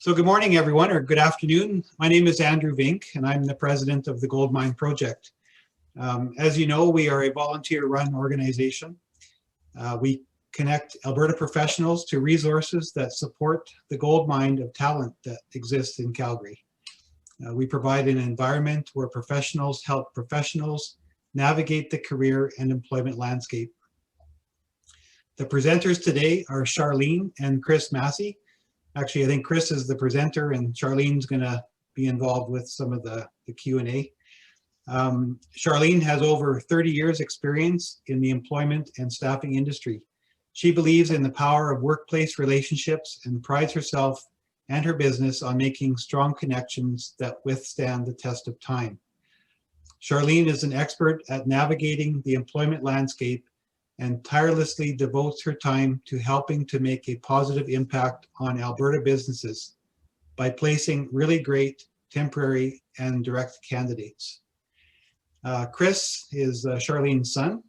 So good morning, everyone, or good afternoon. My name is Andrew Vink, and I'm the president of the Goldmind project. As you know, we are a volunteer-run organization. We connect Alberta professionals to resources that support the gold mine of talent that exists in Calgary. We provide an environment where professionals help professionals navigate the career and employment landscape. The presenters today are Sharlene and Chris Massie. Actually, I think Chris is the presenter and Sharlene's going to be involved with some of the Q&A. Sharlene has over 30 years experience in the employment and staffing industry. She believes in the power of workplace relationships and prides herself and her business on making strong connections that withstand the test of time. Sharlene is an expert at navigating the employment landscape and tirelessly devotes her time to helping to make a positive impact on Alberta businesses by placing really great temporary and direct candidates. Chris is Sharlene's son,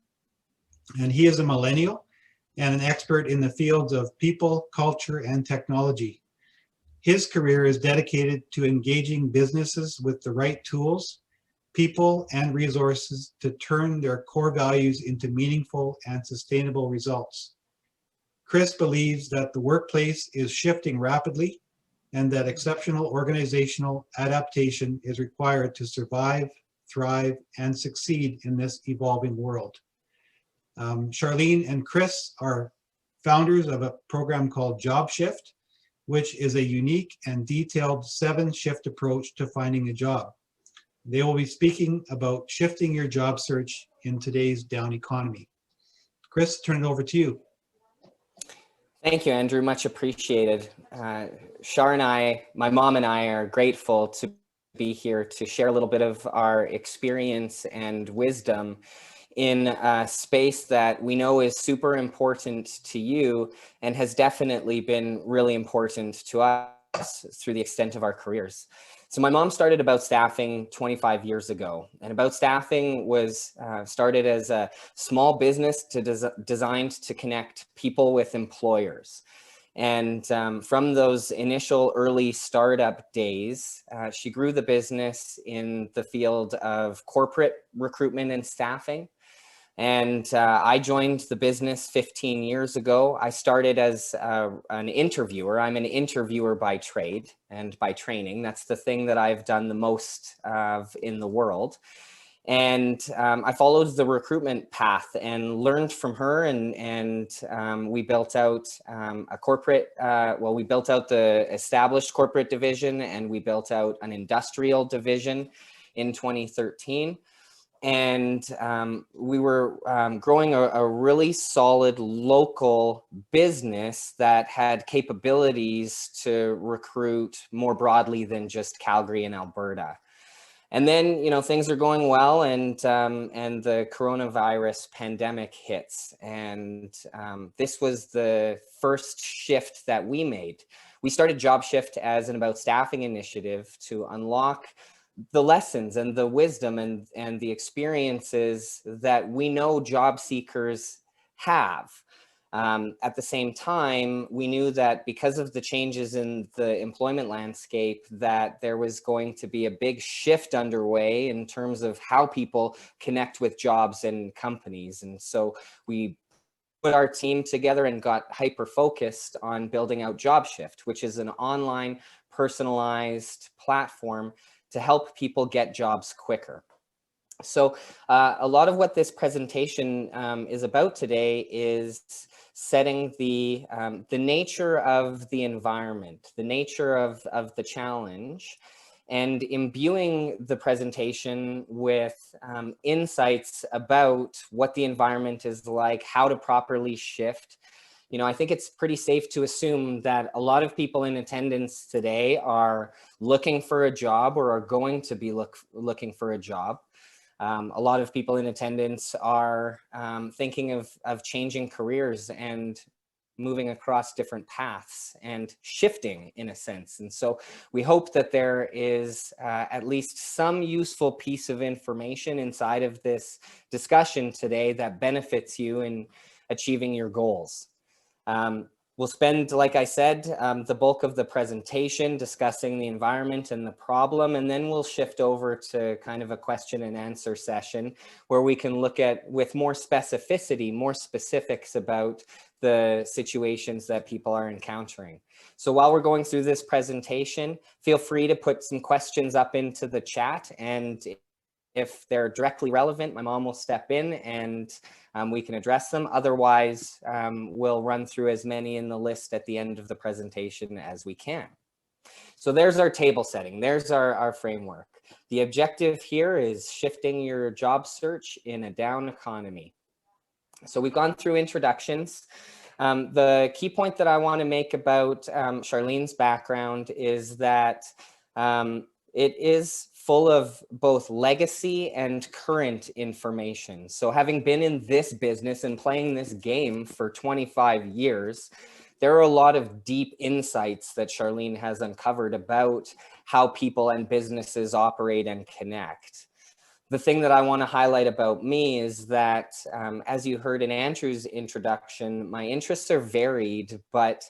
and he is a millennial and an expert in the fields of people, culture, and technology. His career is dedicated to engaging businesses with the right tools, people, and resources to turn their core values into meaningful and sustainable results. Chris believes that the workplace is shifting rapidly and that exceptional organizational adaptation is required to survive, thrive, and succeed in this evolving world. Sharlene and Chris are founders of a program called Jobshift, which is a unique and detailed 7-shift approach to finding a job. They will be speaking about shifting your job search in today's down economy. Chris, turn it over to you. Thank you, Andrew. Much appreciated. Shar and I, my mom and I, are grateful to be here to share a little bit of our experience and wisdom in a space that we know is super important to you and has definitely been really important to us through the extent of our careers. So my mom started About Staffing 25 years ago, and About Staffing was started as a small business designed to connect people with employers. And from those initial early startup days, she grew the business in the field of corporate recruitment and staffing. And I joined the business 15 years ago. I started as an interviewer. I'm an interviewer by trade and by training. That's the thing that I've done the most of in the world. And I followed the recruitment path and learned from her. And we built out a corporate, we built out the established corporate division, and we built out an industrial division in 2013. And we were growing a really solid local business that had capabilities to recruit more broadly than just Calgary and Alberta. And then, things are going well, and the coronavirus pandemic hits. And this was the first shift that we made. We started Jobshift as an About Staffing initiative to unlock the lessons and the wisdom and the experiences that we know job seekers have. At the same time, we knew that because of the changes in the employment landscape, that there was going to be a big shift underway in terms of how people connect with jobs and companies. And so we put our team together and got hyper-focused on building out Jobshift, which is an online personalized platform to help people get jobs quicker. So a lot of what this presentation is about today is setting the nature of the environment, the nature of the challenge, and imbuing the presentation with insights about what the environment is like, how to properly shift. I think it's pretty safe to assume that a lot of people in attendance today are looking for a job or are going to be looking for a job. A lot of people in attendance are thinking of changing careers and moving across different paths and shifting in a sense. And so we hope that there is at least some useful piece of information inside of this discussion today that benefits you in achieving your goals. We'll spend, like I said, the bulk of the presentation discussing the environment and the problem, and then we'll shift over to kind of a question and answer session where we can look at, with more specificity, more specifics about the situations that people are encountering. So while we're going through this presentation, feel free to put some questions up into the chat, and if they're directly relevant, my mom will step in and we can address them. Otherwise, we'll run through as many in the list at the end of the presentation as we can. So there's our table setting. There's our framework. The objective here is shifting your job search in a down economy. So we've gone through introductions. The key point that I want to make about Sharlene's background is that it is full of both legacy and current information. So having been in this business and playing this game for 25 years, there are a lot of deep insights that Sharlene has uncovered about how people and businesses operate and connect. The thing that I want to highlight about me is that, as you heard in Andrew's introduction, my interests are varied, but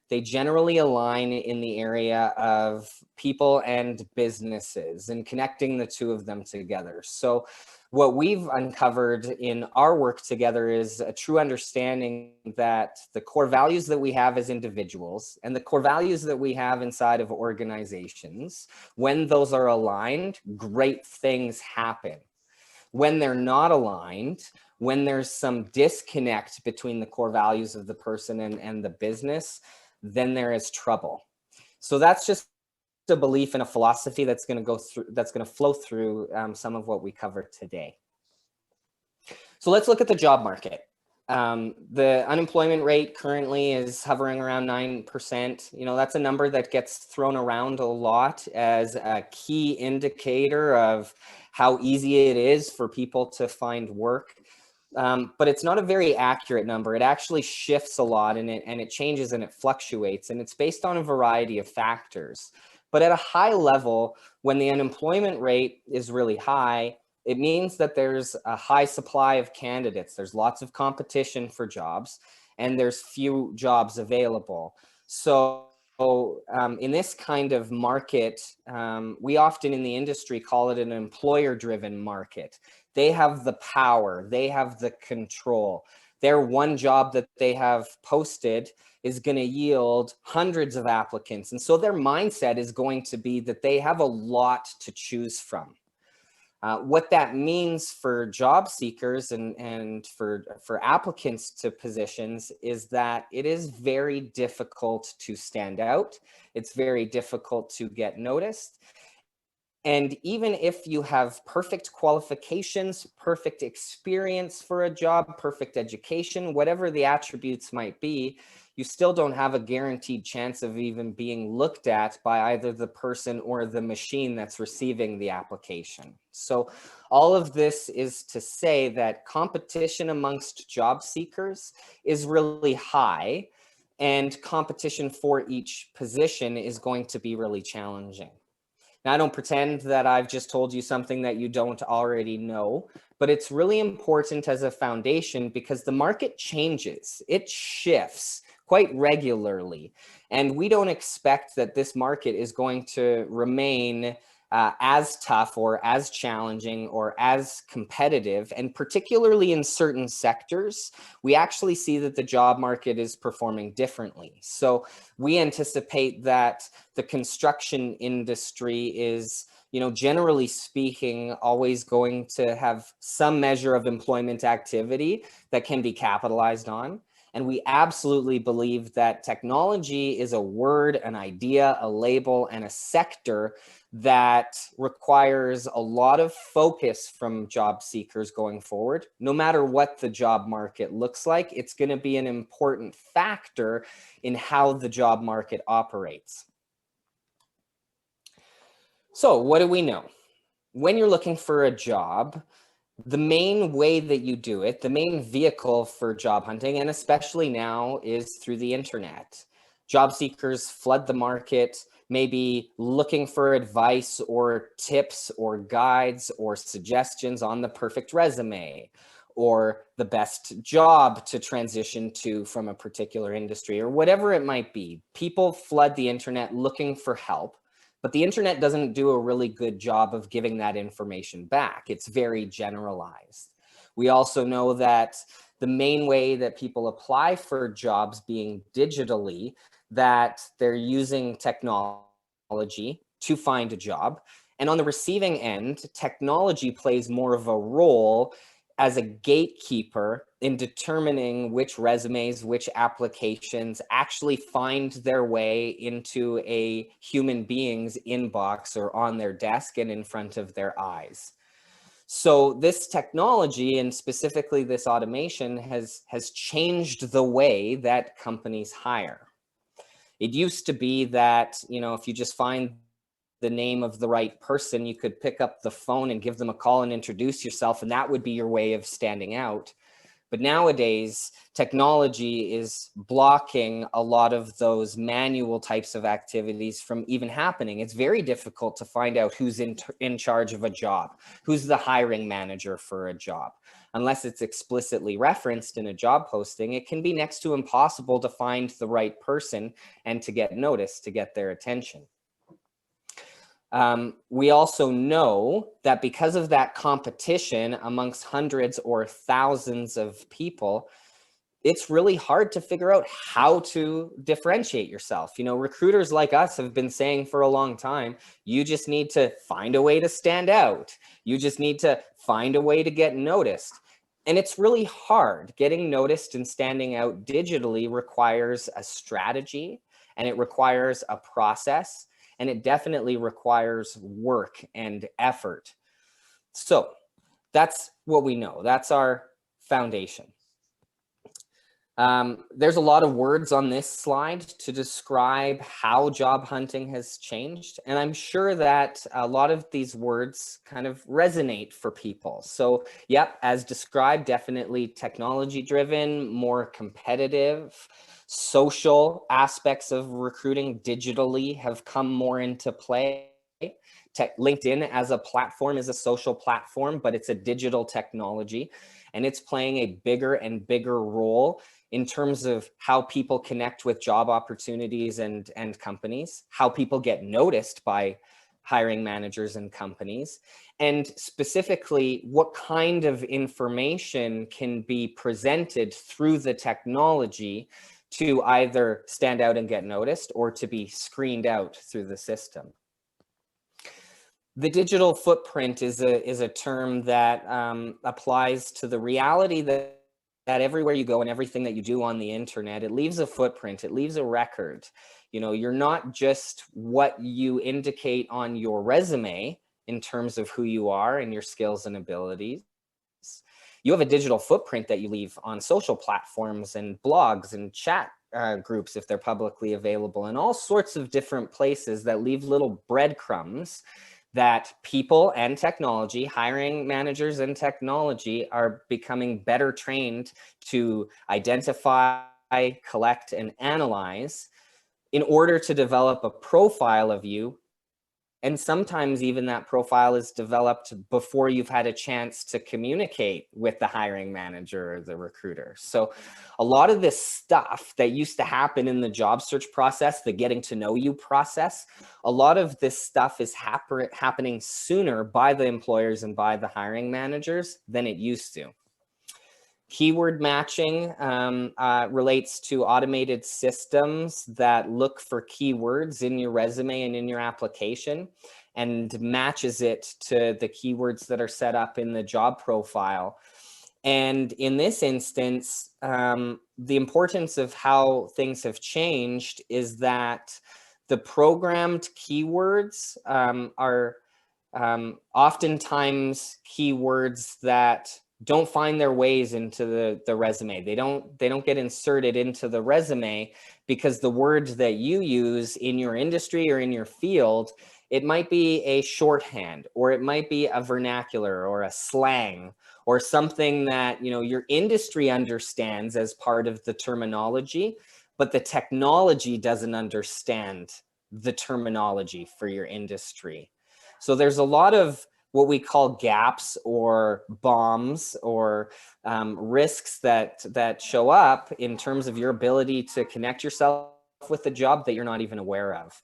they generally align in the area of people and businesses and connecting the two of them together. So what we've uncovered in our work together is a true understanding that the core values that we have as individuals and the core values that we have inside of organizations, when those are aligned, great things happen. When they're not aligned, when there's some disconnect between the core values of the person and the business, then there is trouble. So that's just a belief and a philosophy that's going to go through, that's going to flow through some of what we covered today. So let's look at the job market. The unemployment rate currently is hovering around 9%. You know, that's a number that gets thrown around a lot as a key indicator of how easy it is for people to find work. But it's not a very accurate number. It actually shifts a lot, and it changes and it fluctuates, and it's based on a variety of factors. But at a high level, when the unemployment rate is really high, it means that there's a high supply of candidates. There's lots of competition for jobs, and there's few jobs available. So in this kind of market, we often in the industry call it an employer-driven market. They have the power, they have the control. Their one job that they have posted is going to yield hundreds of applicants. And so their mindset is going to be that they have a lot to choose from. What that means for job seekers and for applicants to positions is that it is very difficult to stand out. It's very difficult to get noticed. And even if you have perfect qualifications, perfect experience for a job, perfect education, whatever the attributes might be, you still don't have a guaranteed chance of even being looked at by either the person or the machine that's receiving the application. So all of this is to say that competition amongst job seekers is really high, and competition for each position is going to be really challenging. Now, I don't pretend that I've just told you something that you don't already know, but it's really important as a foundation because the market changes, it shifts quite regularly. And we don't expect that this market is going to remain as tough or as challenging or as competitive. And particularly in certain sectors, we actually see that the job market is performing differently. So we anticipate that the construction industry is, you know, generally speaking, always going to have some measure of employment activity that can be capitalized on. And we absolutely believe that technology is a word, an idea, a label, and a sector that requires a lot of focus from job seekers going forward. No matter what the job market looks like, it's going to be an important factor in how the job market operates. So what do we know? When you're looking for a job, the main way that you do it, the main vehicle for job hunting, and especially now, is through the internet. Job seekers flood the market, maybe looking for advice or tips or guides or suggestions on the perfect resume, or the best job to transition to from a particular industry, or whatever it might be. People flood the internet looking for help, but the internet doesn't do a really good job of giving that information back. It's very generalized. We also know that the main way that people apply for jobs being digitally, that they're using technology to find a job. And on the receiving end, technology plays more of a role as a gatekeeper in determining which resumes, which applications actually find their way into a human being's inbox or on their desk and in front of their eyes. So this technology, and specifically this automation, has changed the way that companies hire. It used to be that, if you just find the name of the right person, you could pick up the phone and give them a call and introduce yourself, and that would be your way of standing out. But nowadays, technology is blocking a lot of those manual types of activities from even happening. It's very difficult to find out who's in charge of a job, who's the hiring manager for a job. Unless it's explicitly referenced in a job posting, it can be next to impossible to find the right person and to get noticed, to get their attention. We also know that because of that competition amongst hundreds or thousands of people, it's really hard to figure out how to differentiate yourself. Recruiters like us have been saying for a long time, you just need to find a way to stand out. You just need to find a way to get noticed. And it's really hard. Getting noticed and standing out digitally requires a strategy, and it requires a process, and it definitely requires work and effort. So that's what we know. That's our foundation. There's a lot of words on this slide to describe how job hunting has changed. And I'm sure that a lot of these words kind of resonate for people. So yep, as described, definitely technology driven, more competitive. Social aspects of recruiting digitally have come more into play. LinkedIn as a platform is a social platform, but it's a digital technology, and it's playing a bigger and bigger role in terms of how people connect with job opportunities and companies, how people get noticed by hiring managers and companies, and specifically what kind of information can be presented through the technology to either stand out and get noticed or to be screened out through the system. The digital footprint is a term that applies to the reality that everywhere you go and everything that you do on the internet, it leaves a footprint, it leaves a record. You're not just what you indicate on your resume in terms of who you are and your skills and abilities. You have a digital footprint that you leave on social platforms and blogs and chat groups if they're publicly available, and all sorts of different places that leave little breadcrumbs that people and technology, hiring managers and technology, are becoming better trained to identify, collect, and analyze in order to develop a profile of you. And sometimes even that profile is developed before you've had a chance to communicate with the hiring manager or the recruiter. So a lot of this stuff that used to happen in the job search process, the getting to know you process, a lot of this stuff is happening sooner by the employers and by the hiring managers than it used to. Keyword matching relates to automated systems that look for keywords in your resume and in your application and matches it to the keywords that are set up in the job profile. And in this instance, the importance of how things have changed is that the programmed keywords are oftentimes keywords that don't find their ways into the resume. They don't get inserted into the resume because the words that you use in your industry or in your field, it might be a shorthand, or it might be a vernacular or a slang or something that your industry understands as part of the terminology, but the technology doesn't understand the terminology for your industry. So there's a lot of what we call gaps or bombs or risks that show up in terms of your ability to connect yourself with the job that you're not even aware of.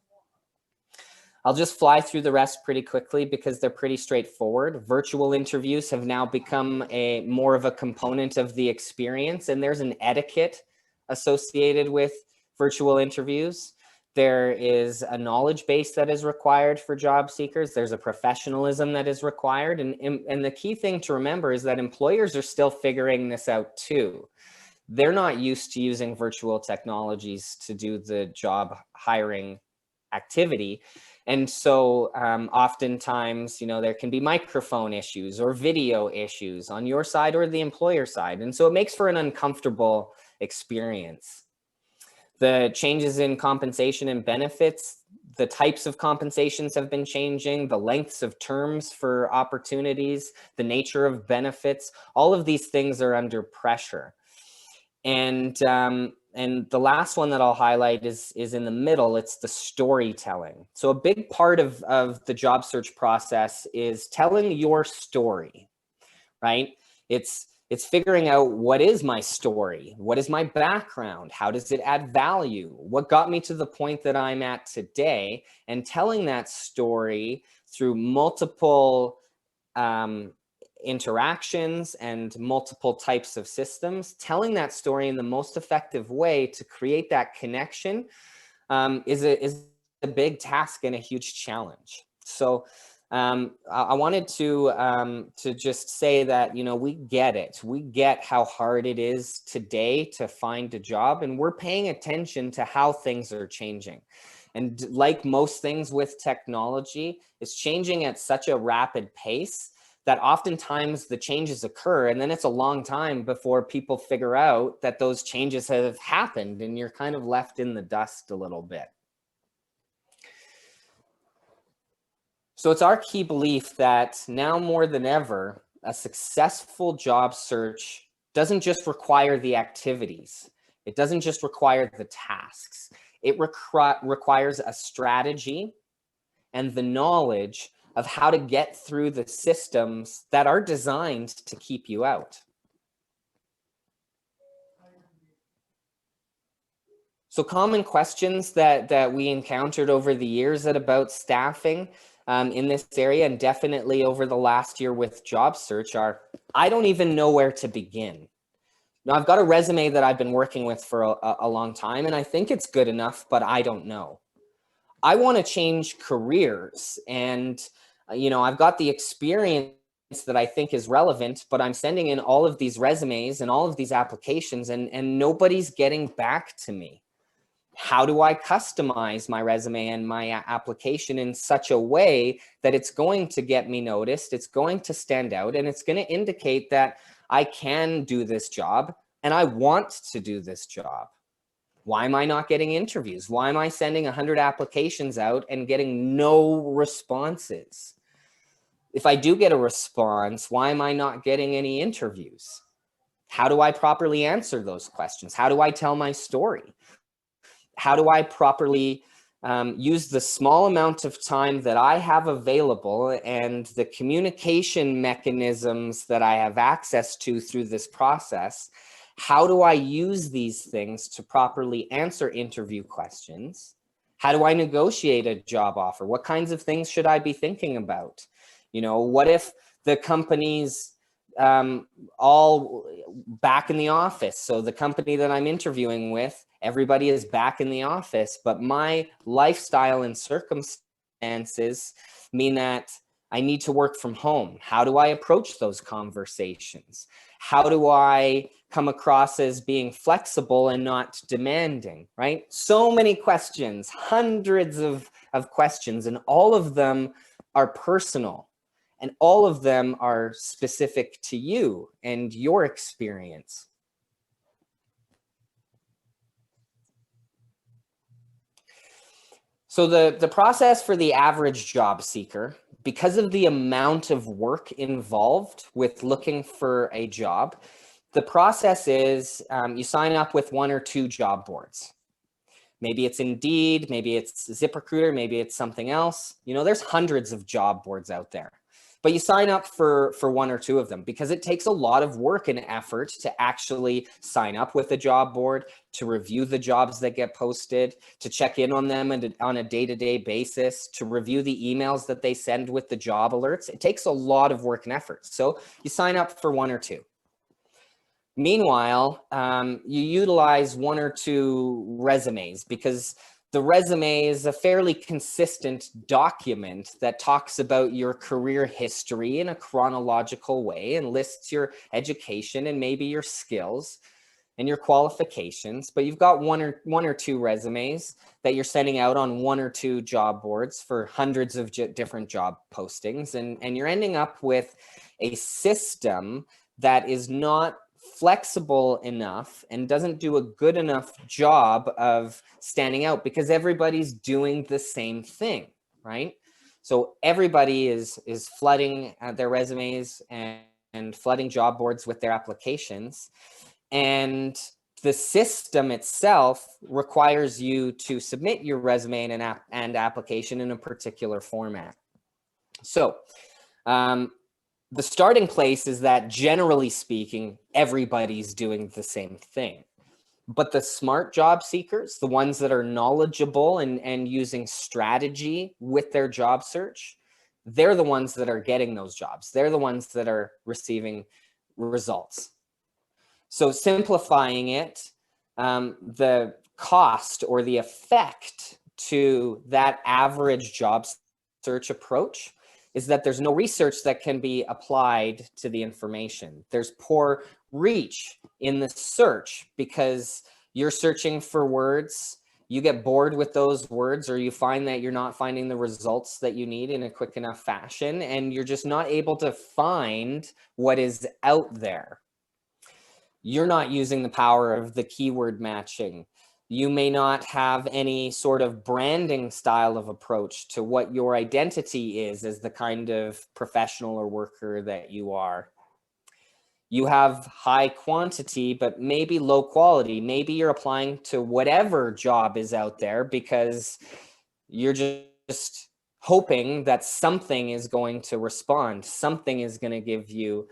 I'll just fly through the rest pretty quickly because they're pretty straightforward. Virtual interviews have now become more of a component of the experience, and there's an etiquette associated with virtual interviews. There is a knowledge base that is required for job seekers. There's a professionalism that is required. And the key thing to remember is that employers are still figuring this out too. They're not used to using virtual technologies to do the job hiring activity. And so oftentimes, there can be microphone issues or video issues on your side or the employer side. And so it makes for an uncomfortable experience. The changes in compensation and benefits, the types of compensations have been changing, the lengths of terms for opportunities, the nature of benefits, all of these things are under pressure. And the last one that I'll highlight is in the middle. It's the storytelling. So a big part of the job search process is telling your story, right? It's figuring out, what is my story? What is my background? How does it add value? What got me to the point that I'm at today? And telling that story through multiple interactions and multiple types of systems, telling that story in the most effective way to create that connection is a big task and a huge challenge. So I wanted to just say that, we get it. We get how hard it is today to find a job, and we're paying attention to how things are changing. And like most things with technology, it's changing at such a rapid pace that oftentimes the changes occur, and then it's a long time before people figure out that those changes have happened, and you're kind of left in the dust a little bit. So it's our key belief that now more than ever, a successful job search doesn't just require the activities. It doesn't just require the tasks. It requires a strategy and the knowledge of how to get through the systems that are designed to keep you out. So common questions that we encountered over the years about staffing in this area, and definitely over the last year with job search, are, I don't even know where to begin. Now, I've got a resume that I've been working with for a long time, and I think it's good enough, but I don't know. I want to change careers, and I've got the experience that I think is relevant, but I'm sending in all of these resumes and all of these applications, and nobody's getting back to me. How do I customize my resume and my application in such a way that it's going to get me noticed, it's going to stand out, and it's going to indicate that I can do this job and I want to do this job? Why am I not getting interviews? Why am I sending 100 applications out and getting no responses? If I do get a response, why am I not getting any interviews? How do I properly answer those questions? How do I tell my story? How do I properly use the small amount of time that I have available and the communication mechanisms that I have access to through this process? How do I use these things to properly answer interview questions? How do I negotiate a job offer? What kinds of things should I be thinking about? What if the company's all back in the office? So the company that I'm interviewing with, everybody is back in the office, but my lifestyle and circumstances mean that I need to work from home. How do I approach those conversations? How do I come across as being flexible and not demanding, right? So many questions, hundreds of questions, and all of them are personal. And all of them are specific to you and your experience. So the process for the average job seeker, because of the amount of work involved with looking for a job, the process is you sign up with 1 or 2 job boards. Maybe it's Indeed, maybe it's ZipRecruiter, maybe it's something else. There's hundreds of job boards out there. but you sign up for one or two of them because it takes a lot of work and effort to actually sign up with a job board, to review the jobs that get posted, to check in on them and on a day-to-day basis, to review the emails that they send with the job alerts. It takes a lot of work and effort. So you sign up for one or two. Meanwhile, you utilize one or two resumes because the resume is a fairly consistent document that talks about your career history in a chronological way and lists your education and maybe your skills and your qualifications. But you've got one or two resumes that you're sending out on one or two job boards for hundreds of different job postings, and you're ending up with a system that is not flexible enough and doesn't do a good enough job of standing out because everybody's doing the same thing, right? So everybody is flooding their resumes and flooding job boards with their applications. And the system itself requires you to submit your resume and application in a particular format. So, the starting place is that generally speaking, everybody's doing the same thing. But the smart job seekers, the ones that are knowledgeable and using strategy with their job search, they're the ones that are getting those jobs. They're the ones that are receiving results. So simplifying it, the cost or the effect to that average job search approach is that there's no research that can be applied to the information. There's poor reach in the search because you're searching for words, you get bored with those words, or you find that you're not finding the results that you need in a quick enough fashion, and you're just not able to find what is out there. You're not using the power of the keyword matching. You may not have any sort of branding style of approach to what your identity is as the kind of professional or worker that you are. You have high quantity, but maybe low quality. Maybe you're applying to whatever job is out there because you're just hoping that something is going to respond. Something is going to give you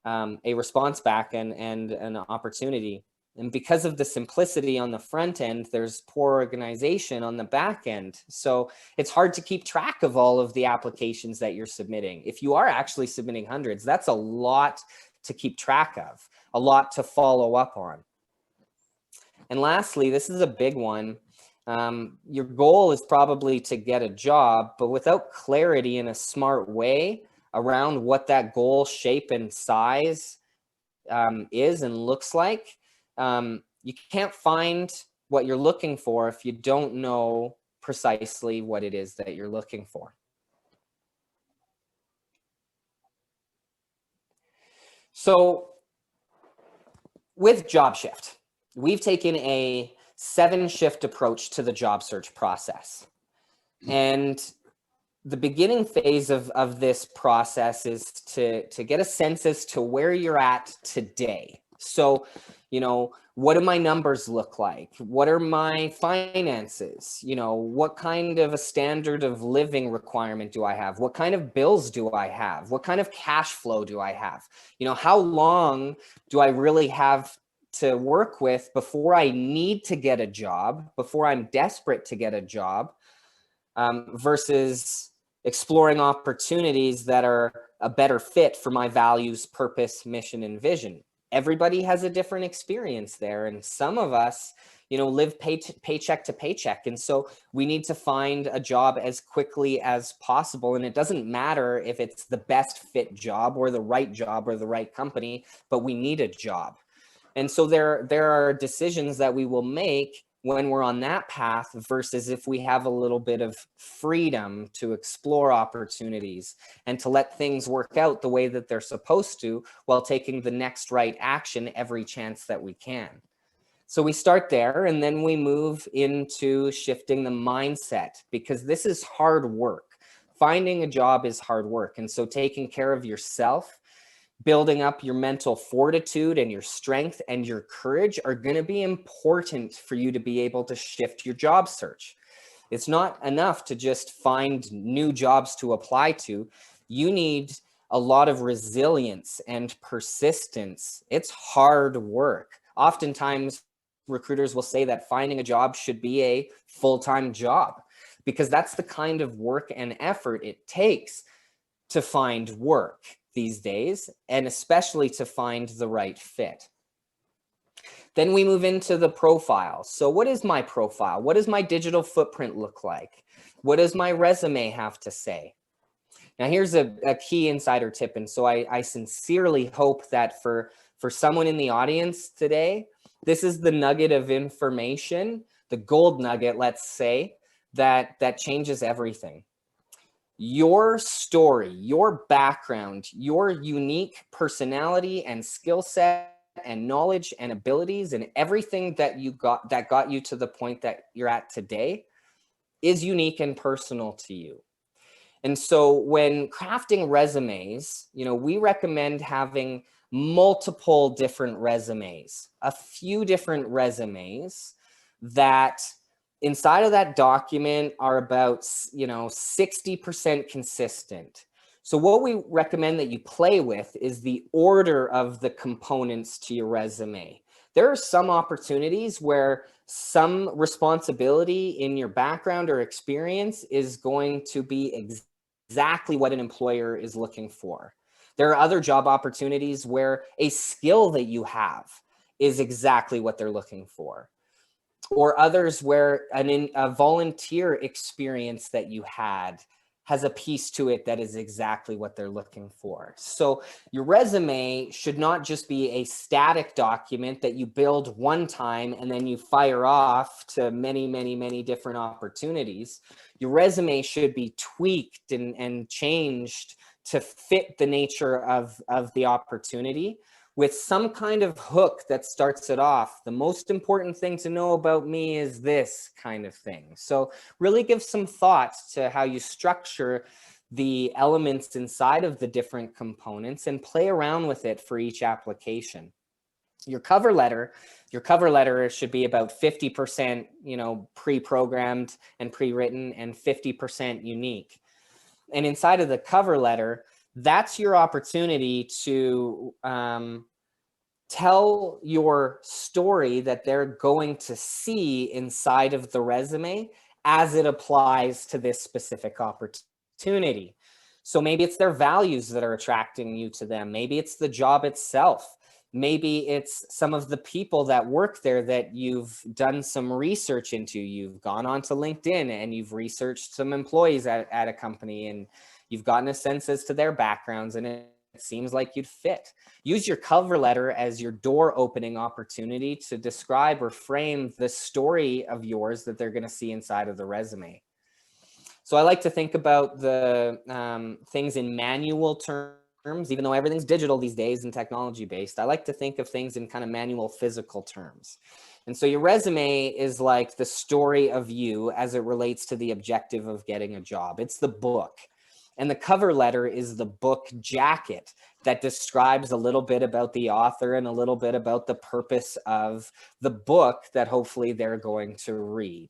a response back and an opportunity. And because of the simplicity on the front end, there's poor organization on the back end. So it's hard to keep track of all of the applications that you're submitting. If you are actually submitting hundreds, that's a lot to keep track of, a lot to follow up on. And lastly, this is a big one. Your goal is probably to get a job, but without clarity in a smart way around what that goal shape and size is and looks like, you can't find what you're looking for if you don't know precisely what it is that you're looking for. So with Jobshift, we've taken a 7-shift approach to the job search process. And the beginning phase of this process is to get a sense as to where you're at today. So, you know, what do my numbers look like? What are my finances? You know, what kind of a standard of living requirement do I have? What kind of bills do I have? What kind of cash flow do I have? You know, how long do I really have to work with before I need to get a job, before I'm desperate to get a job, versus exploring opportunities that are a better fit for my values, purpose, mission, and vision. Everybody has a different experience there. And some of us, you know, live paycheck to paycheck. And so we need to find a job as quickly as possible. And it doesn't matter if it's the best fit job or the right company, but we need a job. And so there are decisions that we will make when we're on that path versus if we have a little bit of freedom to explore opportunities and to let things work out the way that they're supposed to while taking the next right action every chance that we can. So we start there and then we move into shifting the mindset because this is hard work. Finding a job is hard work. And so taking care of yourself, building up your mental fortitude and your strength and your courage are going to be important for you to be able to shift your job search. It's not enough to just find new jobs to apply to. You need a lot of resilience and persistence. It's hard work. Oftentimes, recruiters will say that finding a job should be a full-time job because that's the kind of work and effort it takes to find work these days, and especially to find the right fit. Then we move into the profile. So what is my profile? What does my digital footprint look like? What does my resume have to say? Now, here's a key insider tip. And so I sincerely hope that for someone in the audience today, this is the nugget of information, the gold nugget, let's say, that changes everything. Your story, your background, your unique personality and skill set and knowledge and abilities and everything that got you to the point that you're at today is unique and personal to you. And so when crafting resumes, we recommend having multiple different resumes, a few different resumes that inside of that document are about, 60% consistent. So what we recommend that you play with is the order of the components to your resume. There are some opportunities where some responsibility in your background or experience is going to be exactly what an employer is looking for. There are other job opportunities where a skill that you have is exactly what they're looking for. Or others where a volunteer experience that you had has a piece to it that is exactly what they're looking for. So your resume should not just be a static document that you build one time and then you fire off to many, many, many different opportunities. Your resume should be tweaked and changed to fit the nature of the opportunity, with some kind of hook that starts it off. The most important thing to know about me is this kind of thing. So really give some thought to how you structure the elements inside of the different components and play around with it for each application. Your cover letter should be about 50%, pre-programmed and pre-written and 50% unique. And inside of the cover letter, that's your opportunity to tell your story that they're going to see inside of the resume as it applies to this specific opportunity. So maybe it's their values that are attracting you to them. Maybe it's the job itself. Maybe it's some of the people that work there that you've done some research into. You've gone onto LinkedIn and you've researched some employees at a company and you've gotten a sense as to their backgrounds, and it seems like you'd fit. Use your cover letter as your door opening opportunity to describe or frame the story of yours that they're going to see inside of the resume. So I like to think about the things in manual terms, even though everything's digital these days and technology based. I like to think of things in kind of manual physical terms. And so your resume is like the story of you as it relates to the objective of getting a job. It's the book. And the cover letter is the book jacket that describes a little bit about the author and a little bit about the purpose of the book that hopefully they're going to read.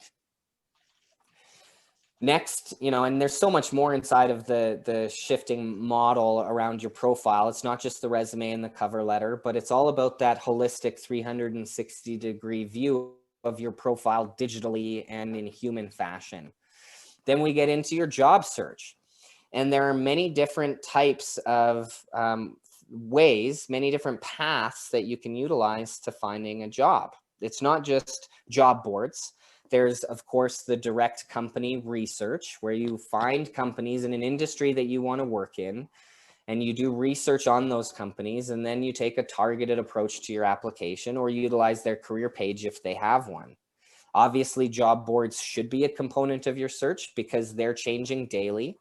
Next, and there's so much more inside of the shifting model around your profile. It's not just the resume and the cover letter, but it's all about that holistic 360-degree view of your profile digitally and in human fashion. Then we get into your job search. And there are many different types of ways, many different paths that you can utilize to finding a job. It's not just job boards. There's, of course, the direct company research, where you find companies in an industry that you want to work in, and you do research on those companies, and then you take a targeted approach to your application or utilize their career page if they have one. Obviously, job boards should be a component of your search because they're changing daily.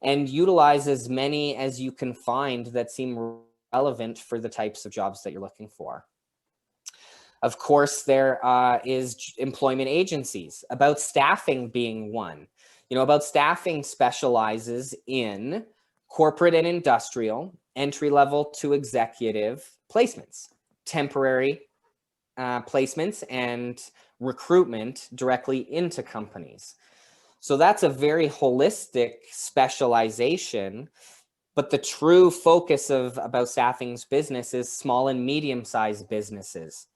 And utilize as many as you can find that seem relevant for the types of jobs that you're looking for. Of course, there is employment agencies, About Staffing being one. About Staffing specializes in corporate and industrial, entry-level to executive placements, temporary placements, and recruitment directly into companies. So that's a very holistic specialization But the true focus of About Staffing's business is small and medium-sized businesses.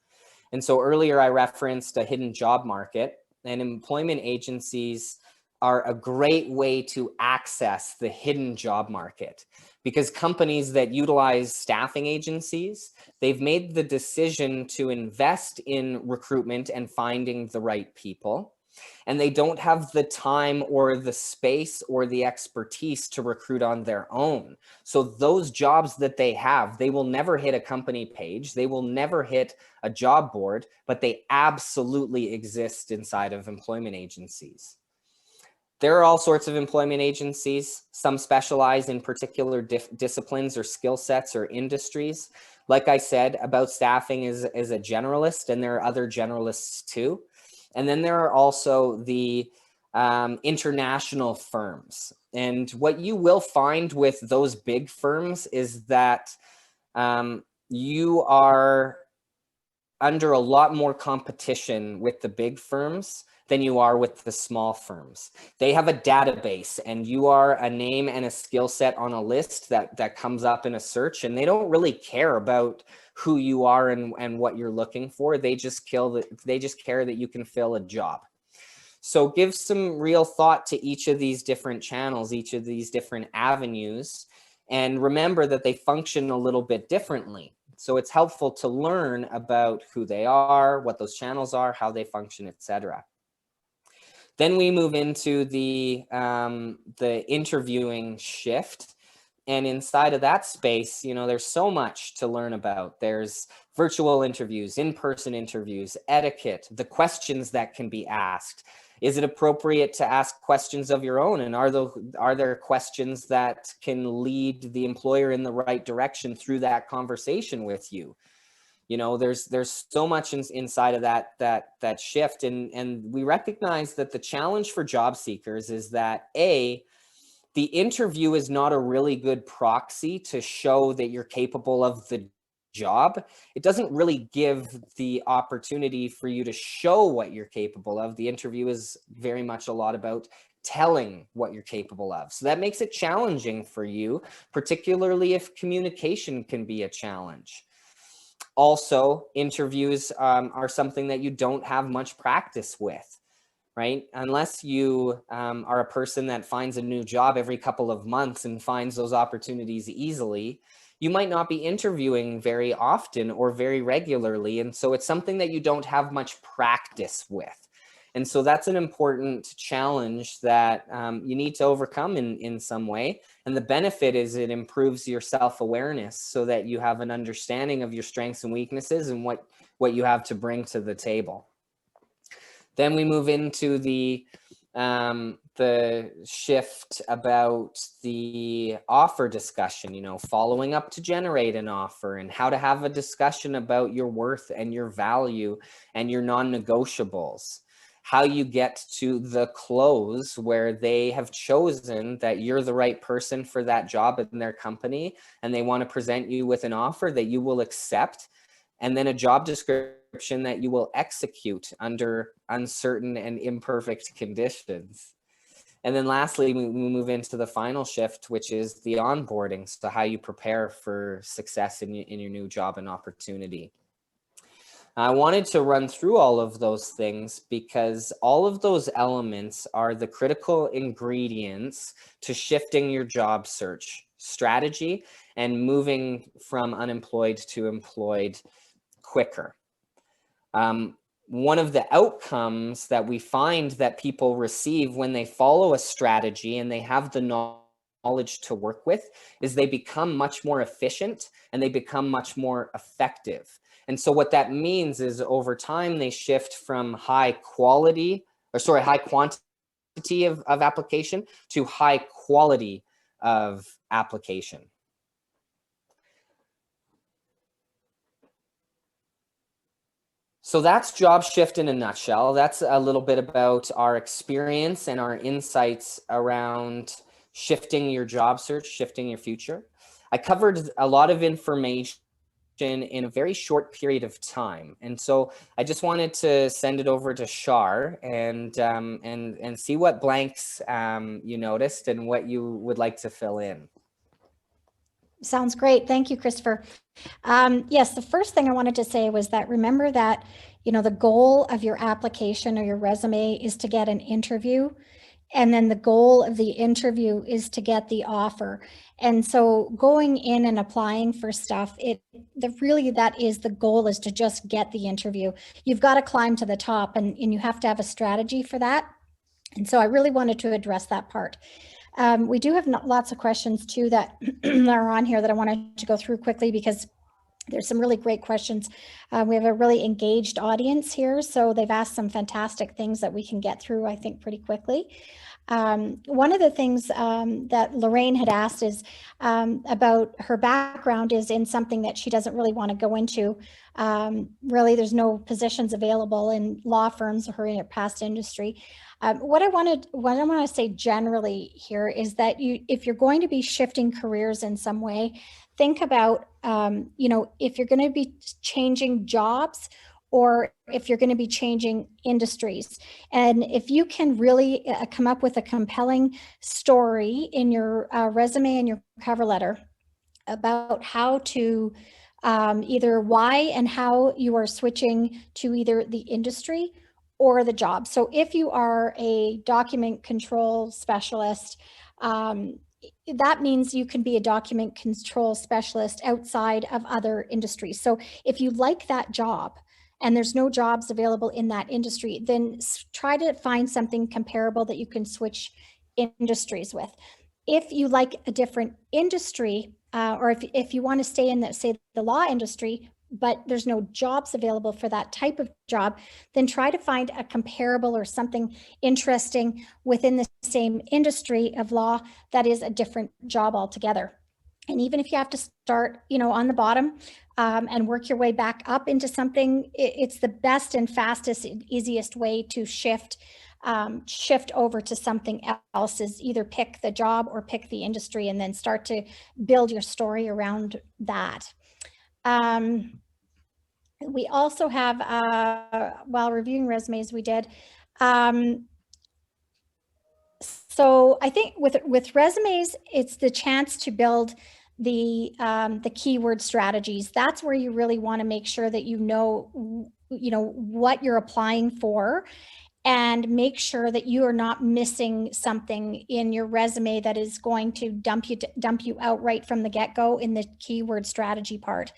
And so earlier I referenced a hidden job market, and employment agencies are a great way to access the hidden job market, because companies that utilize staffing agencies, they've made the decision to invest in recruitment and finding the right people. And they don't have the time or the space or the expertise to recruit on their own. So those jobs that they have, they will never hit a company page. They will never hit a job board, but they absolutely exist inside of employment agencies. There are all sorts of employment agencies. Some specialize in particular disciplines or skill sets or industries. Like I said, About Staffing is a generalist, and there are other generalists too. And then there are also the international firms. And what you will find with those big firms is that you are under a lot more competition with the big firms than you are with the small firms. They have a database, and you are a name and a skill set on a list that comes up in a search, and they don't really care about who you are and what you're looking for. They just care that you can fill a job. So give some real thought to each of these different channels, each of these different avenues, and remember that they function a little bit differently. So it's helpful to learn about who they are, what those channels are, how they function, etc. Then we move into the interviewing shift. And inside of that space, you know, there's so much to learn about. There's virtual interviews, in-person interviews, etiquette, the questions that can be asked. Is it appropriate to ask questions of your own? And are there questions that can lead the employer in the right direction through that conversation with you? You know, there's so much inside of that shift. And we recognize that the challenge for job seekers is that the interview is not a really good proxy to show that you're capable of the job. It doesn't really give the opportunity for you to show what you're capable of. The interview is very much a lot about telling what you're capable of. So that makes it challenging for you, particularly if communication can be a challenge. Also, interviews are something that you don't have much practice with, right? Unless you are a person that finds a new job every couple of months and finds those opportunities easily, you might not be interviewing very often or very regularly. And so it's something that you don't have much practice with. And so that's an important challenge that you need to overcome in some way. And the benefit is it improves your self-awareness so that you have an understanding of your strengths and weaknesses and what you have to bring to the table. Then we move into the shift about the offer discussion, you know, following up to generate an offer, and how to have a discussion about your worth and your value and your non-negotiables. How you get to the close where they have chosen that you're the right person for that job in their company, and they want to present you with an offer that you will accept, and then a job description that you will execute under uncertain and imperfect conditions. And then lastly, we move into the final shift, which is the onboarding. So how you prepare for success in your new job and opportunity. I wanted to run through all of those things because all of those elements are the critical ingredients to shifting your job search strategy and moving from unemployed to employed quicker. One of the outcomes that we find that people receive when they follow a strategy and they have the knowledge to work with is they become much more efficient and they become much more effective. And so what that means is over time, they shift from high quantity of application to high quality of application. So that's Jobshift in a nutshell. That's a little bit about our experience and our insights around shifting your job search, shifting your future. I covered a lot of information in a very short period of time. And so I just wanted to send it over to Shar and see what blanks you noticed and what you would like to fill in. Sounds great. Thank you, Christopher. Yes, the first thing I wanted to say was that remember that, the goal of your application or your resume is to get an interview. And then the goal of the interview is to get the offer. And so going in and applying for stuff, that is the goal, is to just get the interview. You've got to climb to the top, and you have to have a strategy for that. And so I really wanted to address that part. We do have lots of questions too that are on here that I wanted to go through quickly, because there's some really great questions. We have a really engaged audience here, so they've asked some fantastic things that we can get through, I think, pretty quickly. One of the things that Lorraine had asked is about her background is in something that she doesn't really want to go into. Really, there's no positions available in law firms or her past industry. What I want to say generally here is that if you're going to be shifting careers in some way, think about, if you're going to be changing jobs, or if you're going to be changing industries. And if you can really come up with a compelling story in your resume and your cover letter about how to either why and how you are switching to either the industry or the job. So if you are a document control specialist, that means you can be a document control specialist outside of other industries. So if you like that job and there's no jobs available in that industry, then try to find something comparable that you can switch industries with. If you like a different industry, or if you want to stay in the law industry, but there's no jobs available for that type of job, then try to find a comparable or something interesting within the same industry of law that is a different job altogether. And even if you have to start, on the bottom and work your way back up into something, it's the best and fastest and easiest way to shift over to something else, is either pick the job or pick the industry and then start to build your story around that. We also have, while reviewing resumes, we did. So I think with resumes, it's the chance to build the keyword strategies. That's where you really want to make sure that you know what you're applying for, and make sure that you are not missing something in your resume that is going to dump you out right from the get-go in the keyword strategy part.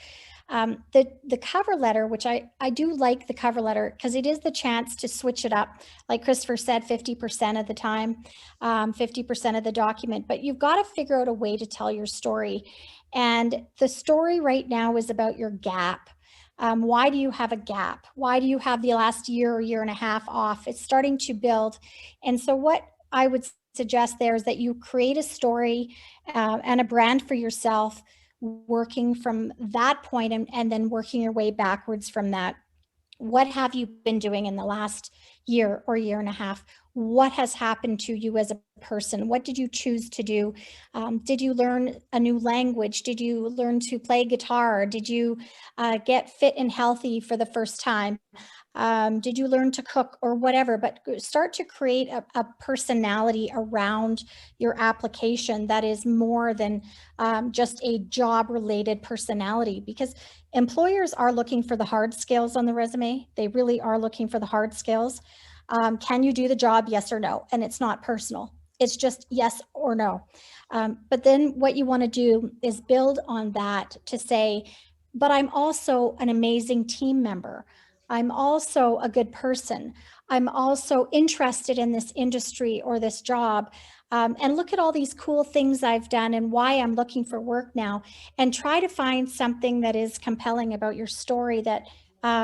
The cover letter, which I do like the cover letter, because it is the chance to switch it up. Like Christopher said, 50% of the time, 50% of the document, but you've got to figure out a way to tell your story. And the story right now is about your gap. Why do you have a gap? Why do you have the last year or year and a half off? It's starting to build. And so what I would suggest there is that you create a story and a brand for yourself, working from that point and then working your way backwards from that. What have you been doing in the last year or year and a half? What has happened to you as a person? What did you choose to do? Did you learn a new language? Did you learn to play guitar? Did you get fit and healthy for the first time? Did you learn to cook or whatever? But start to create a personality around your application that is more than just a job-related personality, because employers are looking for the hard skills on the resume. They really are looking for the hard skills. Can you do the job? Yes or no? And it's not personal. It's just yes or no. But then what you want to do is build on that to say, but I'm also an amazing team member. I'm also a good person. I'm also interested in this industry or this job. And look at all these cool things I've done and why I'm looking for work now. And try to find something that is compelling about your story that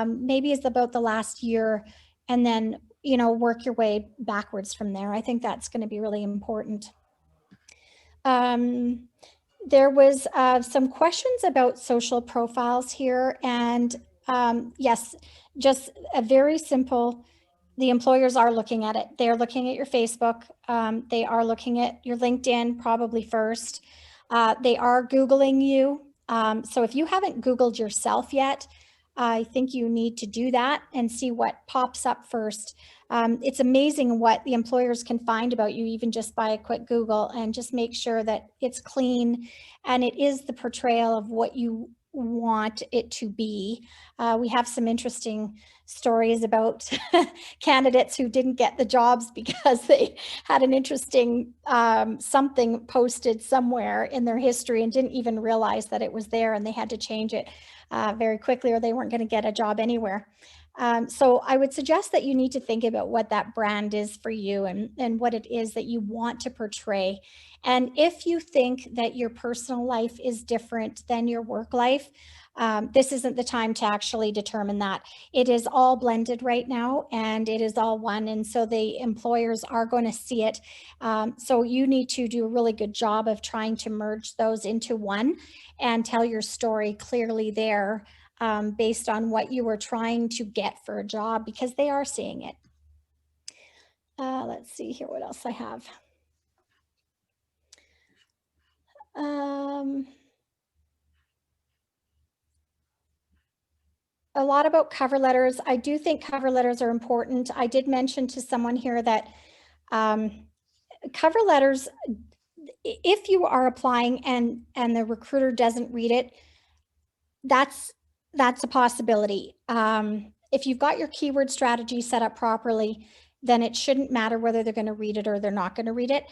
maybe is about the last year, and then work your way backwards from there. I think that's going to be really important. There was some questions about social profiles here, and yes, just a very simple, the employers are looking at it. They're looking at your Facebook. They are looking at your LinkedIn probably first. They are Googling you. So if you haven't Googled yourself yet, I think you need to do that and see what pops up first. It's amazing what the employers can find about you, even just by a quick Google, and just make sure that it's clean and it is the portrayal of what you want it to be. We have some interesting stories about candidates who didn't get the jobs because they had an interesting something posted somewhere in their history and didn't even realize that it was there, and they had to change it very quickly or they weren't going to get a job anywhere. So I would suggest that you need to think about what that brand is for you and what it is that you want to portray. And if you think that your personal life is different than your work life, this isn't the time to actually determine that. It is all blended right now and it is all one. And so the employers are going to see it. So you need to do a really good job of trying to merge those into one and tell your story clearly there, based on what you were trying to get for a job, because they are seeing it. Let's see here what else I have. A lot about cover letters. I do think cover letters are important. I did mention to someone here that cover letters, if you are applying and the recruiter doesn't read it, that's a possibility. If you've got your keyword strategy set up properly, then it shouldn't matter whether they're going to read it or they're not going to read it.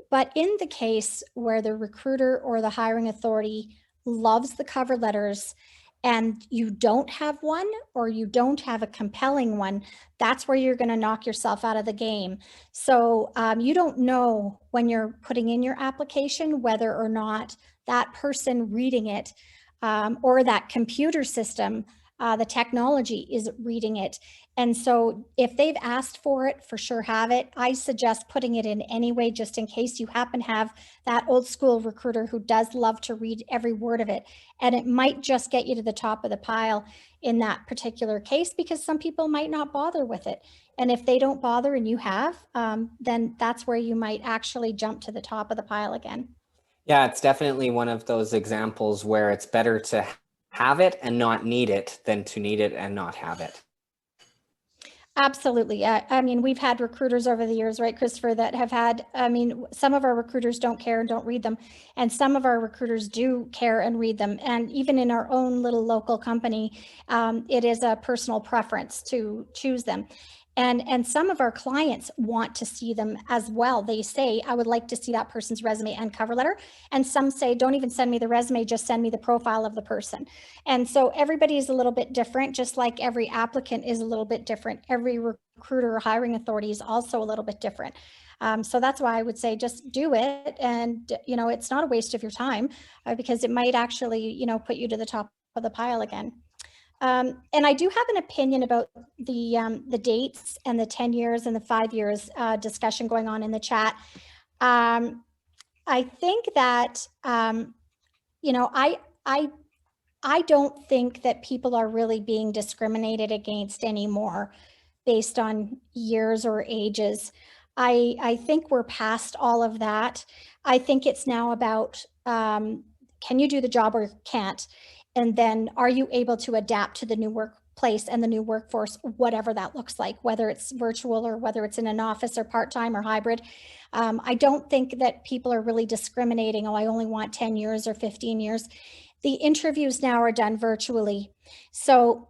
But in the case where the recruiter or the hiring authority loves the cover letters and you don't have one or you don't have a compelling one, that's where you're going to knock yourself out of the game. So you don't know when you're putting in your application whether or not that person reading it or that computer system, the technology is reading it. And so if they've asked for it, for sure have it. I suggest putting it in anyway, just in case you happen to have that old school recruiter who does love to read every word of it. And it might just get you to the top of the pile in that particular case, because some people might not bother with it. And if they don't bother and you have, then that's where you might actually jump to the top of the pile again. Yeah, it's definitely one of those examples where it's better to have it and not need it than to need it and not have it. Absolutely. I mean, we've had recruiters over the years, right, Christopher, that have had, I mean, some of our recruiters don't care and don't read them. And some of our recruiters do care and read them. And even in our own little local company, it is a personal preference to choose them. And some of our clients want to see them as well. They say, I would like to see that person's resume and cover letter. And some say, don't even send me the resume, just send me the profile of the person. And so everybody is a little bit different, just like every applicant is a little bit different. Every recruiter or hiring authority is also a little bit different. So that's why I would say just do it. And, you know, it's not a waste of your time because it might actually, you know, put you to the top of the pile again. And I do have an opinion about the dates and the 10 years and the 5 years discussion going on in the chat. I think that, you know, I don't think that people are really being discriminated against anymore based on years or ages. I think we're past all of that. I think it's now about, can you do the job or can't? And then are you able to adapt to the new workplace and the new workforce, whatever that looks like, whether it's virtual or whether it's in an office or part-time or hybrid. I don't think that people are really discriminating. Oh, I only want 10 years or 15 years. The interviews now are done virtually. So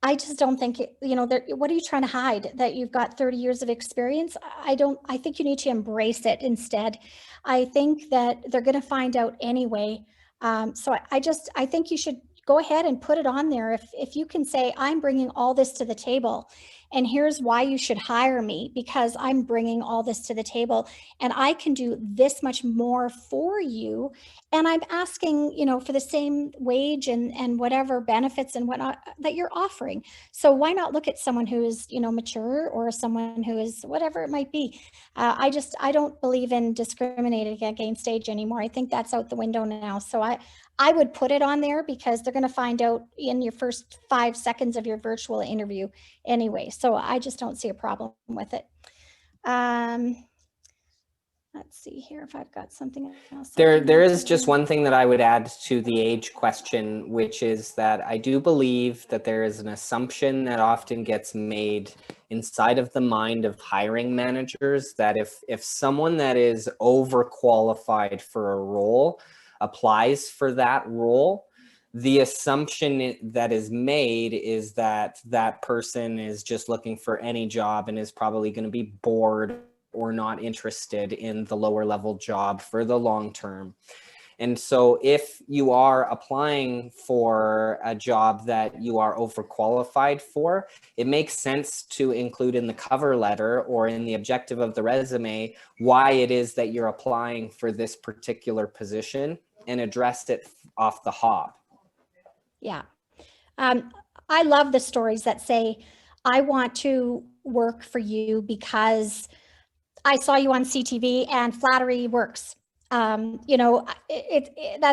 I just don't think, you know, what are you trying to hide? That you've got 30 years of experience? I think you need to embrace it instead. I think that they're going to find out anyway. So I think you should go ahead and put it on there. If you can say, I'm bringing all this to the table and here's why you should hire me, because I'm bringing all this to the table and I can do this much more for you. And I'm asking, you know, for the same wage and whatever benefits and whatnot that you're offering. So why not look at someone who is, you know, mature or someone who is whatever it might be. I don't believe in discriminating against age anymore. I think that's out the window now. So I would put it on there because they're going to find out in your first 5 seconds of your virtual interview anyway. So I just don't see a problem with it. Let's see here if I've got something else. There is just one thing that I would add to the age question, which is that I do believe that there is an assumption that often gets made inside of the mind of hiring managers that if someone that is overqualified for a role applies for that role, the assumption that is made is that that person is just looking for any job and is probably going to be bored or not interested in the lower level job for the long term. And so if you are applying for a job that you are overqualified for, it makes sense to include in the cover letter or in the objective of the resume why it is that you're applying for this particular position and address it off the hop. Yeah. I love the stories that say, I want to work for you because I saw you on CTV and flattery works. That's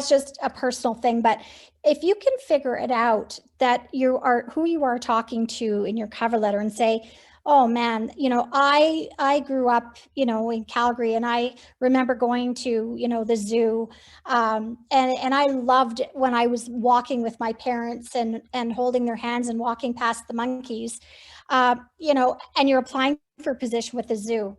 just a personal thing. But if you can figure it out that you are who you are talking to in your cover letter and say, oh man, I grew up, in Calgary, and I remember going to, the zoo. And I loved when I was walking with my parents and holding their hands and walking past the monkeys, and you're applying for a position with the zoo.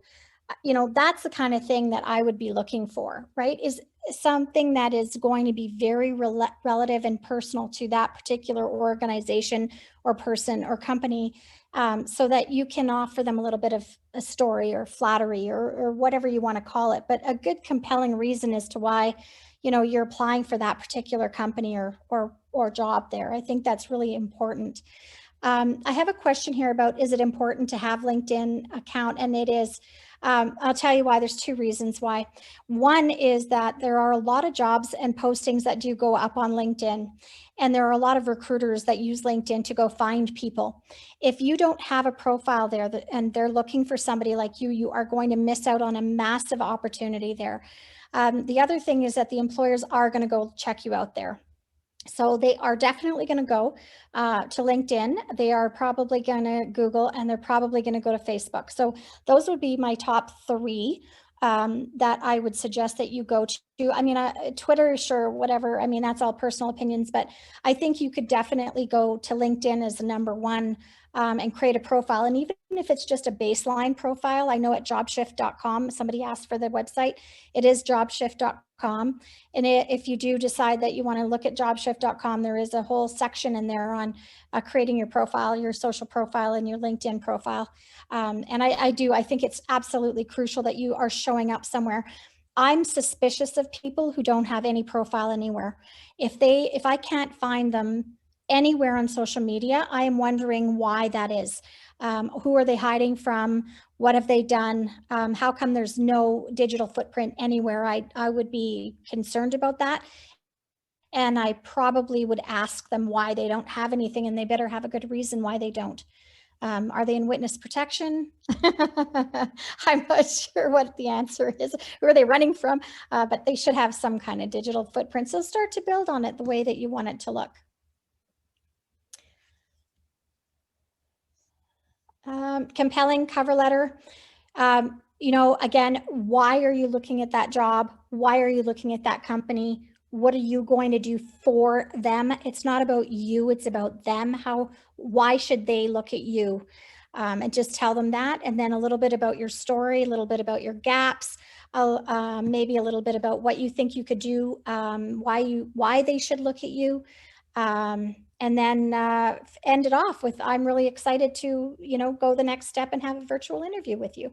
That's the kind of thing that I would be looking for, right? Is something that is going to be very relative and personal to that particular organization or person or company, so that you can offer them a little bit of a story or flattery or whatever you want to call it, but a good compelling reason as to why, you're applying for that particular company or job there. I think that's really important. I have a question here about, is it important to have LinkedIn account? And it is. I'll tell you why. There's two reasons why. One is that there are a lot of jobs and postings that do go up on LinkedIn, and there are a lot of recruiters that use LinkedIn to go find people. If you don't have a profile there and they're looking for somebody like you, you are going to miss out on a massive opportunity there. The other thing is that the employers are going to go check you out there. So they are definitely going to go to LinkedIn. They are probably going to Google, and they're probably going to go to Facebook. So those would be my top three that I would suggest that you go to. I mean, Twitter, sure, whatever. I mean, that's all personal opinions, but I think you could definitely go to LinkedIn as the number one, and create a profile. And even if it's just a baseline profile, I know at jobshift.com, somebody asked for the website, it is jobshift.com. And if you do decide that you want to look at jobshift.com, there is a whole section in there on creating your profile, your social profile, and your LinkedIn profile. And I think it's absolutely crucial that you are showing up somewhere. I'm suspicious of people who don't have any profile anywhere. If I can't find them anywhere on social media, I am wondering why that is. Who are they hiding from? What have they done? How come there's no digital footprint anywhere? I would be concerned about that. And I probably would ask them why they don't have anything, and they better have a good reason why they don't. Are they in witness protection? I'm not sure what the answer is. Who are they running from? But they should have some kind of digital footprint. So start to build on it the way that you want it to look. Compelling cover letter. Again, why are you looking at that job? Why are you looking at that company? What are you going to do for them? It's not about you, it's about them. Why should they look at you? And just tell them that. And then a little bit about your story, a little bit about your gaps, maybe a little bit about what you think you could do, why they should look at you. And then end it off with, I'm really excited to, go the next step and have a virtual interview with you.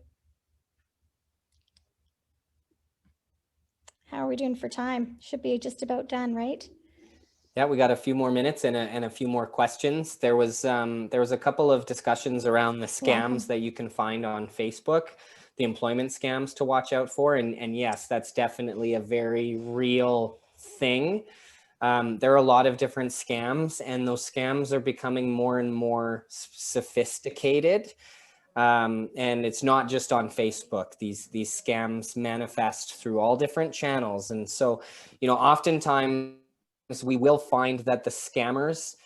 How are we doing for time? Should be just about done, right? Yeah, we got a few more minutes and a few more questions. There was a couple of discussions around the scams that you can find on Facebook, the employment scams to watch out for. And yes, that's definitely a very real thing. There are a lot of different scams, and those scams are becoming more and more sophisticated. And it's not just on Facebook. These scams manifest through all different channels. And so, oftentimes we will find that the scammers,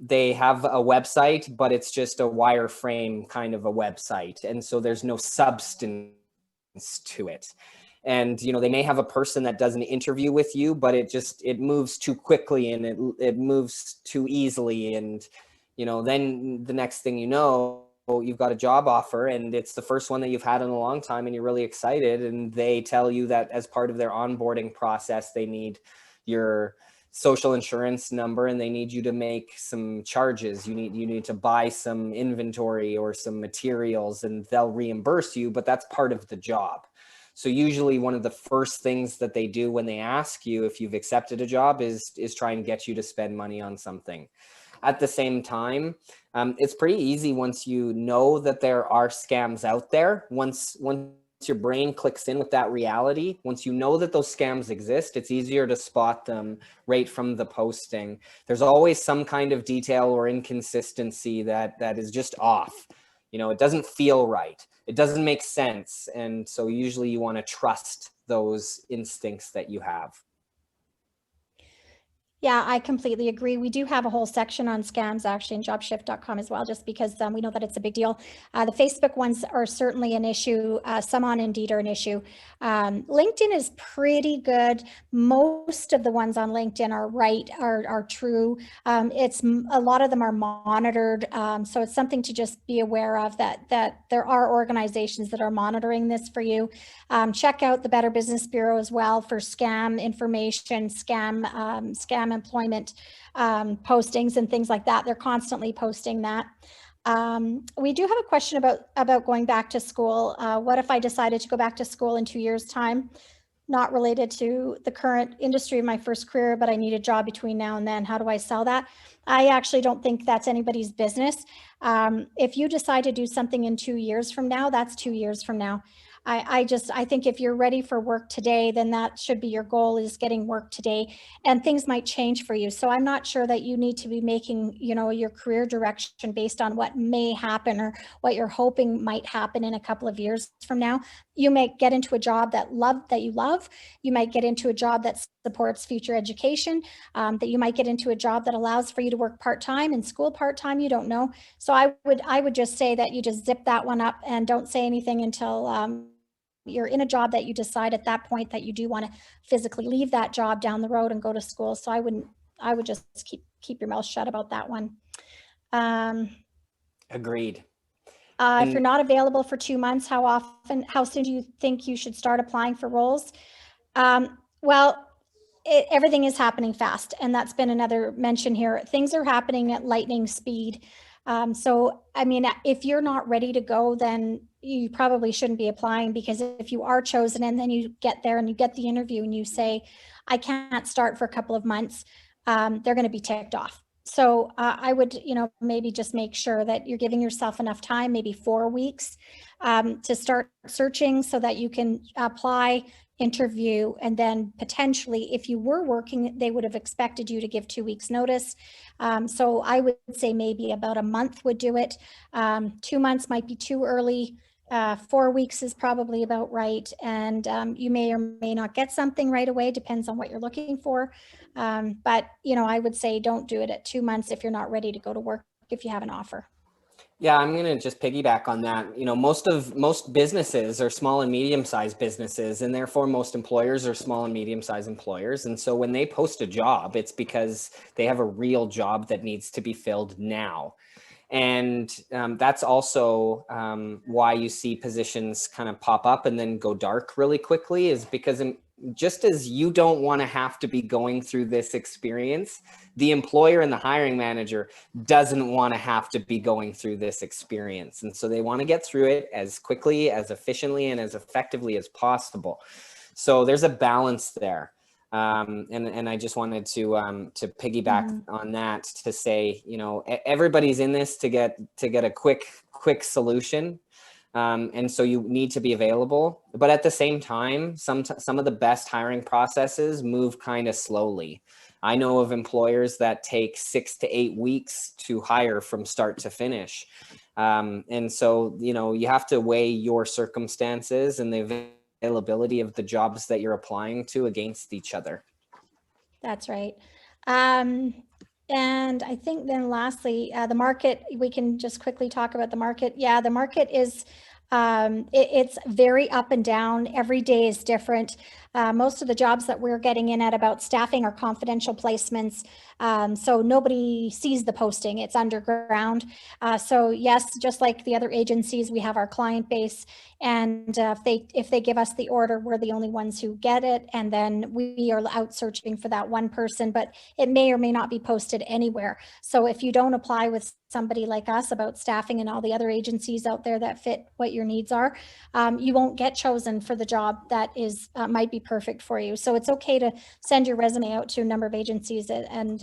they have a website, but it's just a wireframe kind of a website. And so there's no substance to it. And, they may have a person that does an interview with you, but it moves too quickly and it moves too easily. And, then the next thing you know, you've got a job offer and it's the first one that you've had in a long time and you're really excited. And they tell you that as part of their onboarding process, they need your social insurance number and they need you to make some charges. You need to buy some inventory or some materials and they'll reimburse you, but that's part of the job. So usually one of the first things that they do when they ask you if you've accepted a job is try and get you to spend money on something. At the same time, it's pretty easy once you know that there are scams out there. Once your brain clicks in with that reality, once you know that those scams exist, it's easier to spot them right from the posting. There's always some kind of detail or inconsistency that is just off. It doesn't feel right. It doesn't make sense. And so usually you want to trust those instincts that you have. Yeah, I completely agree. We do have a whole section on scams actually in jobshift.com as well, just because we know that it's a big deal. The Facebook ones are certainly an issue. Some on Indeed are an issue. LinkedIn is pretty good. Most of the ones on LinkedIn are true. A lot of them are monitored. So it's something to just be aware of that there are organizations that are monitoring this for you. Check out the Better Business Bureau as well for scam information, scam employment postings and things like that. They're constantly posting that. We do have a question about going back to school. What if I decided to go back to school in 2 years' time? Not related to the current industry of my first career, but I need a job between now and then. How do I sell that? I actually don't think that's anybody's business. If you decide to do something in 2 years from now, that's 2 years from now. I think if you're ready for work today, then that should be your goal, is getting work today, and things might change for you. So I'm not sure that you need to be making, your career direction based on what may happen or what you're hoping might happen in a couple of years from now. You may get into a job that you love. You might get into a job that supports future education, that you might get into a job that allows for you to work part-time and school part-time. You don't know. So I would just say that you just zip that one up and don't say anything until you're in a job that you decide at that point that you do want to physically leave that job down the road and go to school. So I would just keep your mouth shut about that one. Agreed. If you're not available for 2 months, how soon do you think you should start applying for roles? Well, everything is happening fast. And that's been another mention here. Things are happening at lightning speed. So, I mean, if you're not ready to go, then you probably shouldn't be applying, because if you are chosen and then you get there and you get the interview and you say, I can't start for a couple of months, they're going to be ticked off. So I would, maybe just make sure that you're giving yourself enough time, maybe 4 weeks, to start searching so that you can apply, interview, and then potentially, if you were working, they would have expected you to give 2 weeks notice. So I would say maybe about a month would do it. 2 months might be too early. 4 weeks is probably about right. And you may or may not get something right away, depends on what you're looking for. But, I would say don't do it at 2 months if you're not ready to go to work, if you have an offer. Yeah, I'm going to just piggyback on that. Most businesses are small and medium-sized businesses, and therefore most employers are small and medium-sized employers. And so when they post a job, it's because they have a real job that needs to be filled now. And that's also why you see positions kind of pop up and then go dark really quickly, is because just as you don't want to have to be going through this experience, the employer and the hiring manager doesn't want to have to be going through this experience. And so they want to get through it as quickly, as efficiently, and as effectively as possible. So there's a balance there. And I just wanted to piggyback on that to say, everybody's in this to get a quick solution. And so you need to be available, but at the same time, some of the best hiring processes move kind of slowly. I know of employers that take 6 to 8 weeks to hire from start to finish. And so, you have to weigh your circumstances and the availability of the jobs that you're applying to against each other. That's right. And I think then lastly, the market, we can just quickly talk about the market. Yeah, the market is It's very up and down. Every day is different. Most of the jobs that we're getting in at About Staffing are confidential placements. So nobody sees the posting, it's underground. So yes, just like the other agencies, we have our client base, and if they give us the order, we're the only ones who get it. And then we are out searching for that one person, but it may or may not be posted anywhere. So if you don't apply with somebody like us, About Staffing, and all the other agencies out there that fit what your needs are, you won't get chosen for the job that is might be perfect for you. So it's okay to send your resume out to a number of agencies and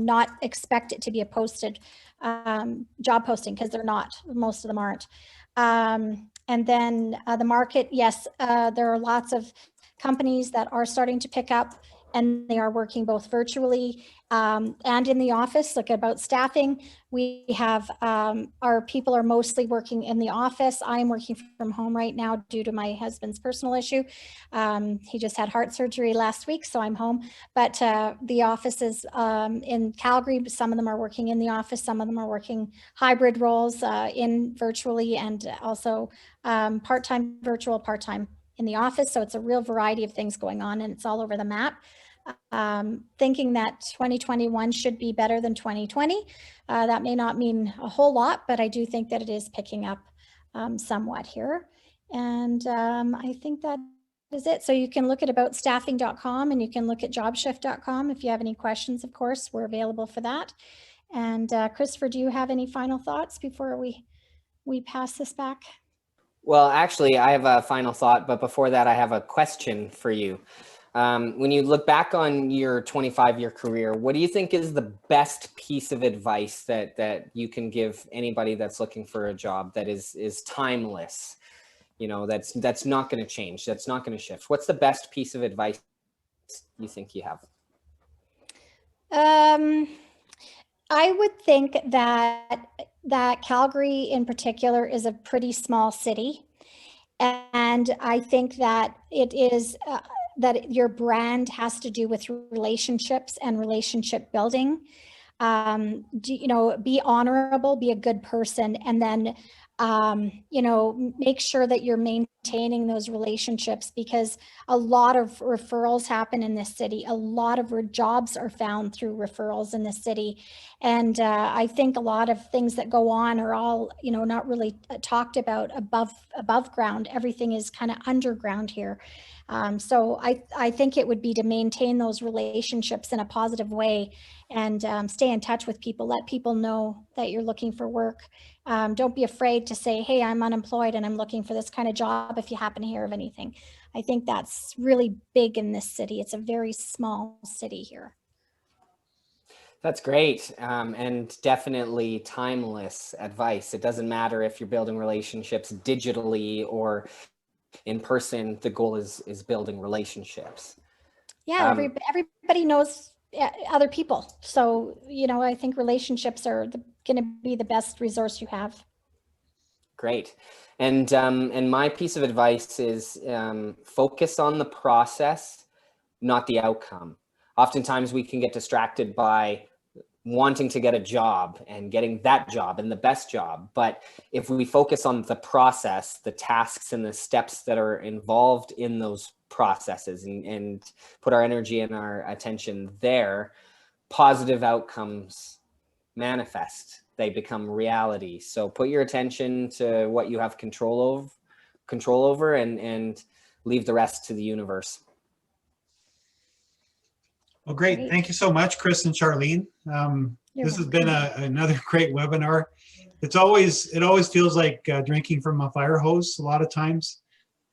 not expect it to be a posted job posting, because they're not. Most of them aren't. And then the market, yes, there are lots of companies that are starting to pick up, and they are working both virtually and in the office. Like About Staffing, we have our people are mostly working in the office. I'm working from home right now due to my husband's personal issue. He just had heart surgery last week, so I'm home. But the offices in Calgary, some of them are working in the office, some of them are working hybrid roles in virtually, and also part-time virtual, part-time in the office. So it's a real variety of things going on, and it's all over the map. Thinking that 2021 should be better than 2020. That may not mean a whole lot, but I do think that it is picking up somewhat here. And I think that is it. So you can look at aboutstaffing.com, and you can look at jobshift.com. If you have any questions, of course, we're available for that. And Christopher, do you have any final thoughts before we pass this back? Well, actually, I have a final thought, but before that, I have a question for you. When you look back on your 25-year career, what do you think is the best piece of advice that you can give anybody that's looking for a job that is timeless? You know, that's not going to change, that's not going to shift. What's the best piece of advice you think you have? I would think that Calgary in particular is a pretty small city. And I think that it is that your brand has to do with relationships and relationship building. Be honorable, be a good person, and then make sure that you're maintaining those relationships, because a lot of referrals happen in this city. A lot of jobs are found through referrals in the city. And I think a lot of things that go on are all, not really talked about above ground. Everything is kind of underground here. So I think it would be to maintain those relationships in a positive way, and stay in touch with people, let people know that you're looking for work. Don't be afraid to say, hey, I'm unemployed and I'm looking for this kind of job if you happen to hear of anything. I think that's really big in this city. It's a very small city here. That's great, and definitely timeless advice. It doesn't matter if you're building relationships digitally or in person. The goal is building relationships. Yeah, everybody knows other people. So, I think relationships are going to be the best resource you have. Great. And my piece of advice is focus on the process, not the outcome. Oftentimes we can get distracted by wanting to get a job and getting that job and the best job. But if we focus on the process, the tasks and the steps that are involved in those processes, and put our energy and our attention there, positive outcomes manifest. They become reality. So put your attention to what you have control over, and leave the rest to the universe. Well, great. Thank you so much, Chris and Sharlene. This has been another great webinar. It always feels like drinking from a fire hose a lot of times.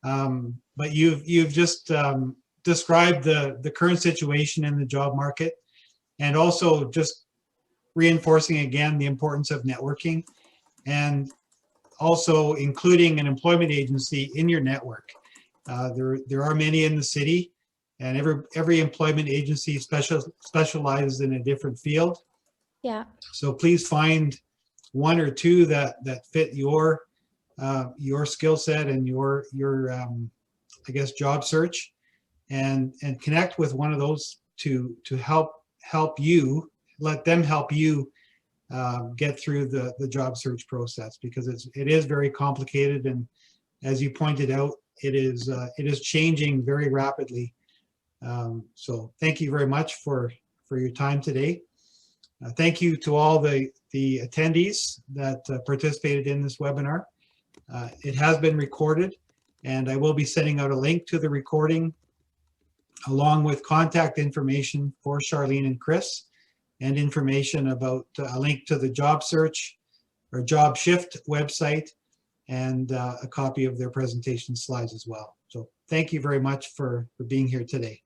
But you've just described the current situation in the job market, and also just reinforcing again the importance of networking, and also including an employment agency in your network. There are many in the city, and every employment agency specializes in a different field. Yeah. So please find one or two that fit your skill set and your I guess job search, and connect with one of those to help you, let them help you get through the job search process, because it is very complicated, and as you pointed out, it is changing very rapidly. So thank you very much for your time today. Thank you to all the attendees that participated in this webinar. It has been recorded, and I will be sending out a link to the recording along with contact information for Sharlene and Chris, and information about a link to the job search or Jobshift website, and a copy of their presentation slides as well. So thank you very much for being here today.